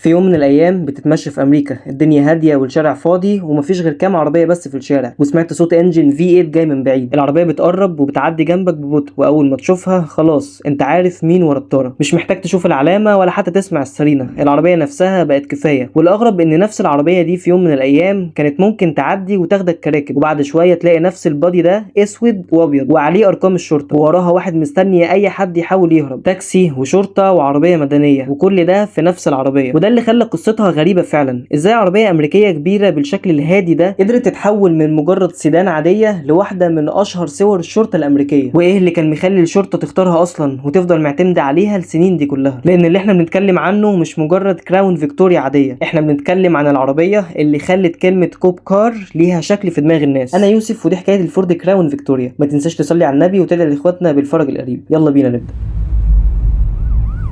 في يوم من الايام بتتمشى في امريكا، الدنيا هاديه والشارع فاضي ومفيش غير كام عربيه بس في الشارع، وسمعت صوت انجن V8 جاي من بعيد. العربيه بتقرب وبتعدي جنبك ببطء، واول ما تشوفها خلاص انت عارف مين ورا الطاره، مش محتاج تشوف العلامه ولا حتى تسمع السرينه، العربيه نفسها بقت كفايه. والاغرب ان نفس العربيه دي في يوم من الايام كانت ممكن تعدي وتاخدك كراكب، وبعد شويه تلاقي نفس البادي ده اسود وابيض وعليه ارقام الشرطه، ووراها واحد مستني اي حد يحاول يهرب، تاكسي وشرطه وعربيه مدنيه، وكل ده في نفس العربيه. وده اللي خلى قصتها غريبة فعلا. ازاي عربية امريكية كبيرة بالشكل الهادي ده قدرت تتحول من مجرد سيدان عادية لواحدة من اشهر صور الشرطة الامريكية؟ وايه اللي كان مخلي الشرطة تختارها اصلا وتفضل معتمدة عليها السنين دي كلها؟ لان اللي احنا بنتكلم عنه مش مجرد كراون فيكتوريا عادية، احنا بنتكلم عن العربية اللي خلت كلمة كوب كار ليها شكل في دماغ الناس. انا يوسف ودي حكاية الفورد كراون فيكتوريا. ما تنساش تصلي على النبي وتدعي لاخواتنا بالفرج القريب. يلا بينا نبدأ.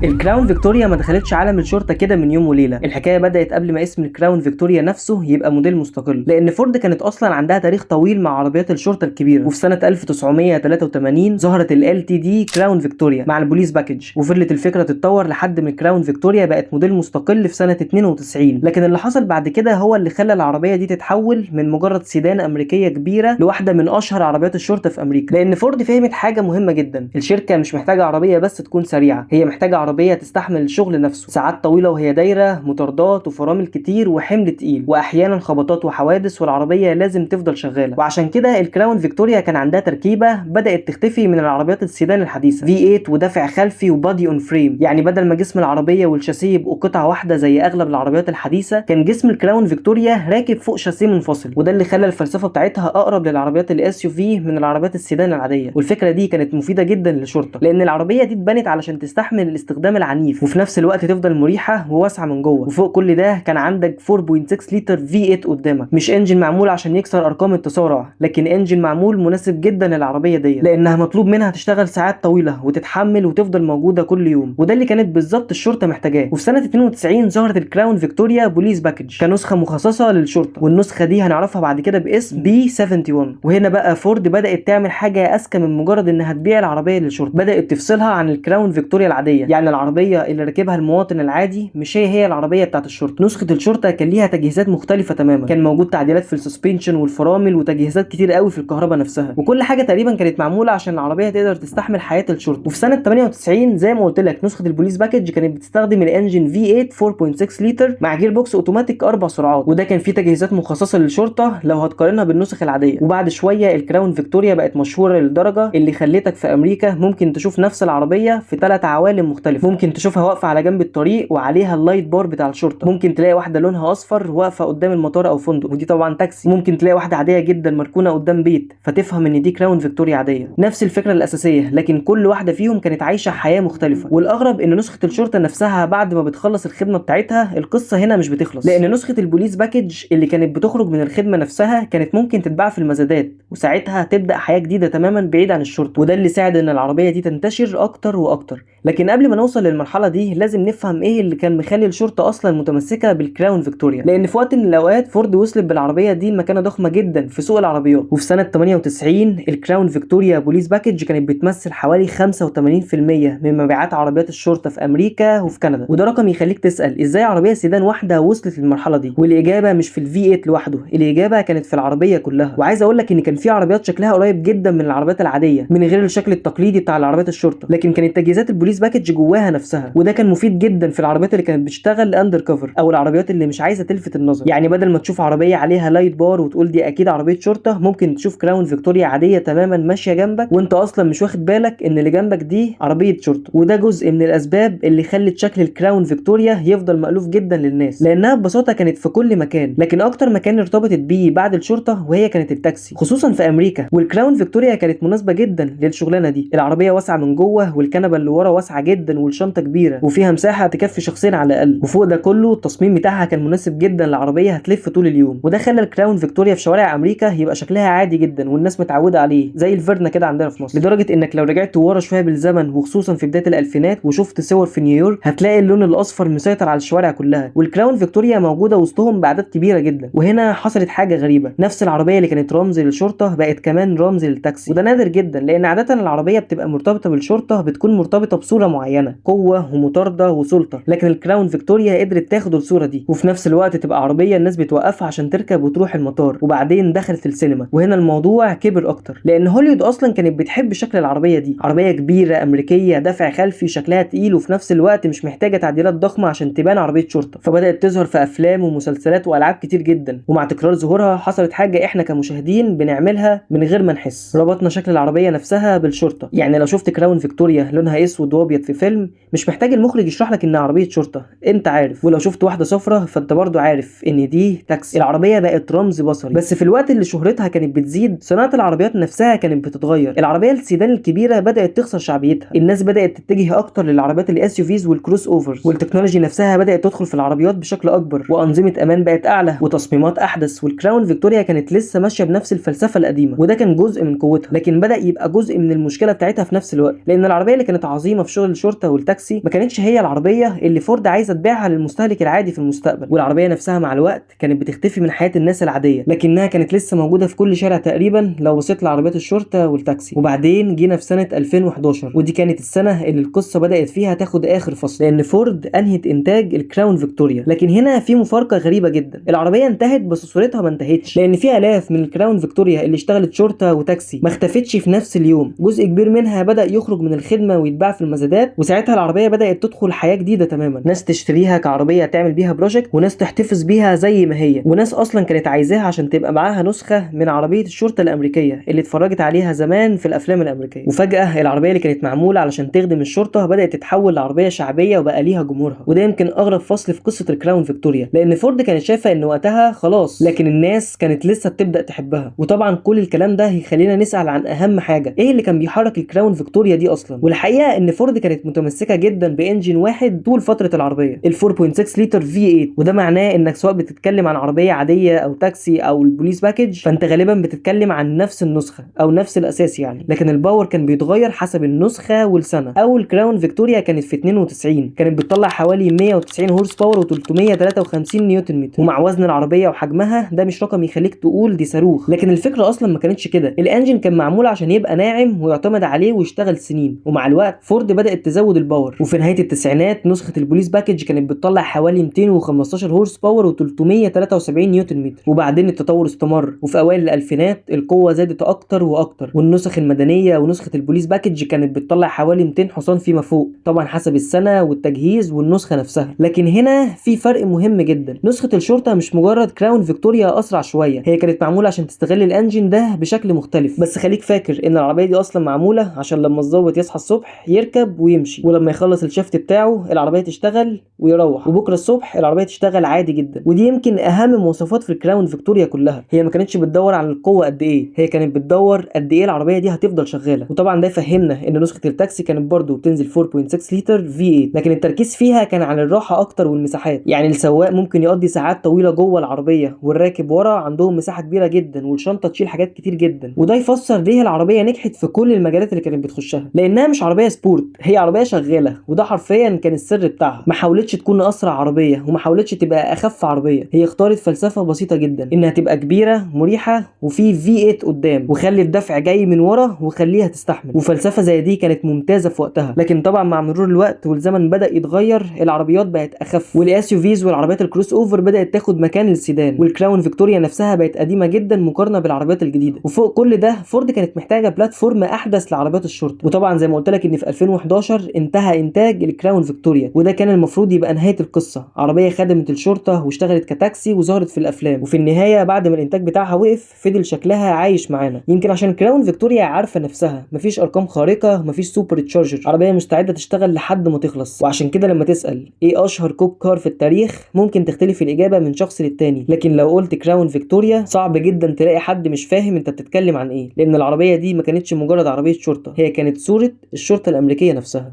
الكراون فيكتوريا ما دخلتش عالم الشرطه كده من يوم وليله، الحكايه بدات قبل ما اسم الكراون فيكتوريا نفسه يبقى موديل مستقل، لان فورد كانت اصلا عندها تاريخ طويل مع عربيات الشرطه الكبيره. وفي سنه 1983 ظهرت ال LTD كراون فيكتوريا مع البوليس باكج، وفضلت الفكره تتطور لحد ما الكراون فيكتوريا بقت موديل مستقل في سنه 92. لكن اللي حصل بعد كده هو اللي خلى العربيه دي تتحول من مجرد سيدان امريكيه كبيره لواحده من اشهر عربيات الشرطه في امريكا. لان فورد فهمت حاجه مهمه جدا، الشركه مش محتاجه عربيه بس تكون سريعه، هي محتاجه عربيه تستحمل الشغل نفسه، ساعات طويله وهي دايره، مطاردات وفرامل كتير وحمل تقيل، واحيانا خبطات وحوادث، والعربيه لازم تفضل شغاله. وعشان كده الكراون فيكتوريا كان عندها تركيبه بدات تختفي من العربيات السيدان الحديثه، V8 ودافع خلفي وبادي اون فريم. يعني بدل ما جسم العربيه والشاسيه يبقوا قطعه واحده زي اغلب العربيات الحديثه، كان جسم الكراون فيكتوريا راكب فوق شاسيه منفصل، وده اللي خلى الفلسفه بتاعتها اقرب للعربيات الاس يو في من العربيات السيدان العاديه. والفكره دي كانت مفيده جدا للشرطه، لان العربيه دي اتبنت علشان تستحمل الاستخدام العنيف وفي نفس الوقت تفضل مريحه وواسعه من جوه. وفوق كل ده كان عندك 4.6 لتر V8 قدامك، مش انجن معمول عشان يكسر ارقام التسارع، لكن انجن معمول مناسب جدا للعربيه دي، لانها مطلوب منها تشتغل ساعات طويله وتتحمل وتفضل موجوده كل يوم، وده اللي كانت بالظبط الشرطه محتاجاه. وفي سنه 92 ظهرت الكراون فيكتوريا بوليس باكج كنسخه مخصصه للشرطه، والنسخه دي هنعرفها بعد كده باسم B71. وهنا بقى فورد بدات تعمل حاجه اذكى من مجرد انها تبيع العربيه للشرطه، بدات تفصلها عن الكراون فيكتوريا العاديه. يعني العربيه اللي راكبها المواطن العادي مش هي العربيه بتاعت الشرطه. نسخه الشرطه كان ليها تجهيزات مختلفه تماما، كان موجود تعديلات في السسبنشن والفرامل وتجهيزات كتير قوي في الكهرباء نفسها، وكل حاجه تقريبا كانت معموله عشان العربيه تقدر تستحمل حياه الشرطه. وفي سنه 98 زي ما قلت لك نسخه البوليس باكج كانت بتستخدم الانجن V8 4.6 لتر مع جير بوكس اوتوماتيك 4 سرعات، وده كان فيه تجهيزات مخصصه للشرطه لو هتقارنها بالنسخ العاديه. وبعد شويه الكراون فيكتوريا بقت مشهوره للدرجه اللي خلتك في امريكا ممكن تشوف نفس العربيه في 3 عوالم مختلفه. ممكن تشوفها واقفه على جنب الطريق وعليها اللايت بار بتاع الشرطه، ممكن تلاقي واحده لونها اصفر واقفه قدام المطار او فندق ودي طبعا تاكسي، ممكن تلاقي واحده عاديه جدا مركونه قدام بيت فتفهم ان دي كراون فيكتوريا عاديه. نفس الفكره الاساسيه، لكن كل واحده فيهم كانت عايشه حياه مختلفه. والاغرب ان نسخه الشرطه نفسها بعد ما بتخلص الخدمه بتاعتها القصه هنا مش بتخلص، لان نسخه البوليس باكج اللي كانت بتخرج من الخدمه نفسها كانت ممكن تتباع في المزادات، وساعتها تبدا حياه جديده تماما بعيد عن الشرطه، وده اللي ساعد ان العربيه دي تنتشر اكتر واكتر. لكن قبل ما نوصل للمرحله دي لازم نفهم ايه اللي كان مخلي الشرطه اصلا متمسكه بالكراون فيكتوريا، لان في وقت من الاوقات فورد وصلت بالعربيه دي لمكانه ضخمه جدا في سوق العربيات. وفي سنه 98 الكراون فيكتوريا بوليس باكج كانت بتمثل حوالي 85% من مبيعات عربيات الشرطه في امريكا وفي كندا، وده رقم يخليك تسال ازاي عربيه سيدان واحده وصلت للمرحله دي. والاجابه مش في الV8 لوحده، الاجابه كانت في العربيه كلها. وعايز اقول لك ان كان في عربيات شكلها قريب جدا من العربيات العاديه من غير الشكل التقليدي بتاع العربيات الشرطه، لكن كانت تجهيزات البوليس باكج جواها نفسها، وده كان مفيد جدا في العربيات اللي كانت بتشتغل اندر كفر او العربيات اللي مش عايزه تلفت النظر. يعني بدل ما تشوف عربيه عليها لايت بار وتقول دي اكيد عربيه شرطه، ممكن تشوف كراون فيكتوريا عاديه تماما ماشيه جنبك وانت اصلا مش واخد بالك ان اللي جنبك دي عربيه شرطه. وده جزء من الاسباب اللي خلت شكل الكراون فيكتوريا يفضل مألوف جدا للناس، لانها ببساطه كانت في كل مكان. لكن اكتر مكان ارتبطت بيه بعد الشرطه وهي كانت التاكسي، خصوصا في امريكا. والكراون فيكتوريا كانت مناسبه جدا للشغلانه دي، العربيه واسعه من جوه والكنبه اللي ورا واسعه جدا والشنطه كبيره وفيها مساحه تكفي شخصين على الاقل، وفوق ده كله التصميم بتاعها كان مناسب جدا لعربيه هتلف طول اليوم. وده خلى الكراون فيكتوريا في شوارع امريكا يبقى شكلها عادي جدا والناس متعوده عليه زي الفيرنا كده عندنا في مصر، لدرجه انك لو رجعت ورا شويه بالزمن وخصوصا في بدايه الالفينات وشفت صور في نيويورك هتلاقي اللون الاصفر مسيطر على الشوارع كلها، والكراون فيكتوريا موجوده وسطهم باعداد كبيره جدا. وهنا حصلت حاجه غريبه، نفس العربيه اللي كانت رمز للشرطه بقت كمان رمز للتاكسي، وده نادر جدا لان عاده العربيه بتبقى مرتبطه بالشرطه بتكون مرتبطه بصورة معينة، قوة ومطاردة وسلطة، لكن الكراون فيكتوريا قدرت تاخد الصورة دي وفي نفس الوقت تبقى عربية الناس بتوقفها عشان تركب وتروح المطار، وبعدين دخلت السينما. وهنا الموضوع كبر اكتر، لان هوليوود اصلا كانت بتحب شكل العربية دي، عربية كبيرة امريكية دفع خلفي شكلها تقيل وفي نفس الوقت مش محتاجة تعديلات ضخمة عشان تبان عربية شرطة، فبدأت تظهر في افلام ومسلسلات والعاب كتير جدا. ومع تكرار ظهورها حصلت حاجة احنا كمشاهدين بنعملها من غير ما نحس، ربطنا شكل العربية نفسها بالشرطة. يعني لو شفت كراون فيكتوريا لونها اسود وابيض في فيلم، مش محتاج المخرج يشرح لك انها عربية شرطة، انت عارف. ولو شفت واحدة صفرة فانت برضو عارف ان دي تاكسي. العربية بقت رمز بصري. بس في الوقت اللي شهرتها كانت بتزيد، صناعة العربيات نفسها كانت بتتغير. العربية السيدان الكبيرة بدأت تخسر شعبيتها، الناس بدأت تتجه اكتر للعربيات الاس يو فيز والكروس اوفرز، والتكنولوجي نفسها بدأت تدخل في العربيات بشكل اكبر، وانظمة امان بقت اعلى وتصميمات احدث. والكراون فيكتوريا كانت لسه ماشية بنفس الفلسفة القديمة، وده كان جزء من قوتها، لكن بدأ يبقى جزء من المشكلة بتاعتها في نفس الوقت، لان العربية اللي كانت عظيمة في شغل الشرطة والتاكسي ما كانتش هي العربية اللي فورد عايزة تبيعها للمستهلك العادي في المستقبل. والعربية نفسها مع الوقت كانت بتختفي من حياة الناس العادية، لكنها كانت لسه موجودة في كل شارع تقريبا لو بصيت لعربيات الشرطة والتاكسي. وبعدين جينا في سنة 2011، ودي كانت السنة اللي القصة بدأت فيها تاخد آخر فصل، لأن فورد أنهت إنتاج الكراون فيكتوريا. لكن هنا في مفارقة غريبة جدا، العربية انتهت بس صورتها ما انتهتش، لأن في آلاف من الكراون فيكتوريا اللي اشتغلت شرطة وتاكسي ما اختفتش في نفس اليوم. جزء كبير منها بدأ يخرج من الخدمة ويتباع في المزادات، وساعتها العربية بدأت تدخل حياة جديدة تماما، ناس تشتريها كعربية تعمل بيها بروجكت، وناس تحتفظ بيها زي ما هي، وناس أصلا كانت عايزاها عشان تبقى معاها نسخة من عربية الشرطة الأمريكية اللي اتفرجت عليها زمان في الأفلام الأمريكية. وفجأة العربية اللي كانت معمولة علشان تخدم الشرطة بدأت تتحول لعربية شعبية وبقى ليها جمهورها. وده يمكن أغرب فصل في قصة الكراون فيكتوريا، لأن فورد كانت شايفة إن وقتها خلاص، لكن الناس كانت لسه بتبدأ تحبها. وطبعا كل الكلام ده هيخلينا نسأل عن أهم حاجة، إيه اللي كان بيحرك الكراون فيكتوريا دي أصلا؟ والحقيقة إن فورد كانت متمسكة جدا بإنجين واحد طول فترة العربية، ال 4.6 لتر V8، وده معناه إنك سواء بتتكلم عن عربية عادية أو تاكسي أو البوليس باكج، فأنت غالبا بتتكلم عن نفس النسخة أو نفس الأساس يعني، لكن الباور كان بيتغير حسب النسخة والسنة. أول كراون فيكتوريا كانت في 92، كانت بتطلع حوالي 190 هورس باور و353 نيوتن متر، ومع وزن العربية وحجمها ده مش رقم يخليك تقول دي صاروخ، لكن الفكرة أصلا ما كانتش كده. الانجن كان معمول عشان يبقى ناعم ويعتمد عليه ويشتغل سنين، ومع الوقت فورد بدأت تزود الباور، وفي نهاية التسعينات نسخة البوليس باكج كانت بتطلع حوالي 215 هورس باور و373 نيوتن متر. وبعدين التطور استمر، وفي أوائل الألفينات القوة زادت أكتر وأكتر، والنسخ المدنية ونسخة البوليس باكج كانت بتطلع حوالي 200 حصان فيما فوق، طبعا حسب السنة والتجهيز والنسخة نفسها. لكن هنا في فرق مهم جدا، نسخة الشرطة مش مجرد كراون فيكتوريا أسرع شوية، هي كانت معمولة عشان تستغل الانجن ده بشكل مختلف. بس خليك فاكر ان العربية دي اصلا معمولة عشان لما الضابط يصحى الصبح يركب ويمشي، ولما يخلص الشفت بتاعه العربية تشتغل ويروح، وبكرة الصبح العربية تشتغل عادي جدا. ودي يمكن اهم مواصفات في الكراون فيكتوريا كلها، هي ما كانتش بتدور على القوة قد ايه، هي كانت بتدور قد ايه العربية دي هتفضل شغالة. وطبعا ده فهمنا ان نسخة التاكسي كانت برضو بتنزل 4.6 لتر V8، لكن التركيز فيها كان على الراحة اكتر والمساحات، يعني السواق ممكن يقضي ساعات طويلة جوه العربية، والراكب ورا عندهم مساحة كبيرة جدا، والشنطة تشيل حاجات كتير جدا. وده يفسر ليه العربية نجحت في كل المجالات اللي كانت بتخشها، لانها مش عربية سبورت، هي عربية شغالة، وده حرفيا كان السر بتاعها. ما حاولتش تكون اسرع عربية وما حاولتش تبقى اخف عربية، هي اختارت فلسفة بسيطة جدا، انها تبقى كبيرة مريحة وفي V8 قدام، وخلي الدفع جاي من ورا وخليها تستحمل. وفلسفة زي دي كانت ممتازة في وقتها، لكن طبعا مع مرور الوقت والزمن بدأ يتغير، العربيات بقت اخف، والاس يو فيز والعربيات الكروس اوفر بدأت تاخد مكان السيدان، والكراون فيكتوريا نفسها بقت قديمة جدا مقارنة بالعربيات الجديدة. وفوق كل ده فورد كانت محتاجة بلاتفورم احدث لعربيات الشرطة، وطبعا زي ما قلت لك ان في 2011 انتهى انتاج الكراون فيكتوريا، وده كان المفروض يبقى نهاية القصة، عربية خدمت الشرطة واشتغلت كتاكسي وظهرت في الافلام، وفي النهاية بعد ما الانتاج بتاعها وقف فضل شكلها عايش معانا، يمكن عشان كراون فيكتوريا عارفة نفسها، مفيش ارقام خارقة، مفيش سوبر تشارجر، عربية مستعدة تشتغل لحد ما تخلص. وعشان كده لما تسأل ايه اشهر كوب كار في التاريخ، ممكن تختلف الاجابة من شخص للتاني، لكن لو قلت كراون فيكتوريا صعب جدا تلاقي حد مش فاهم انت بتتكلم عن ايه، لان العربية دي ما كانتش مجرد عربية شرطة، هي كانت صورة الشرطة الامريكية نفسها.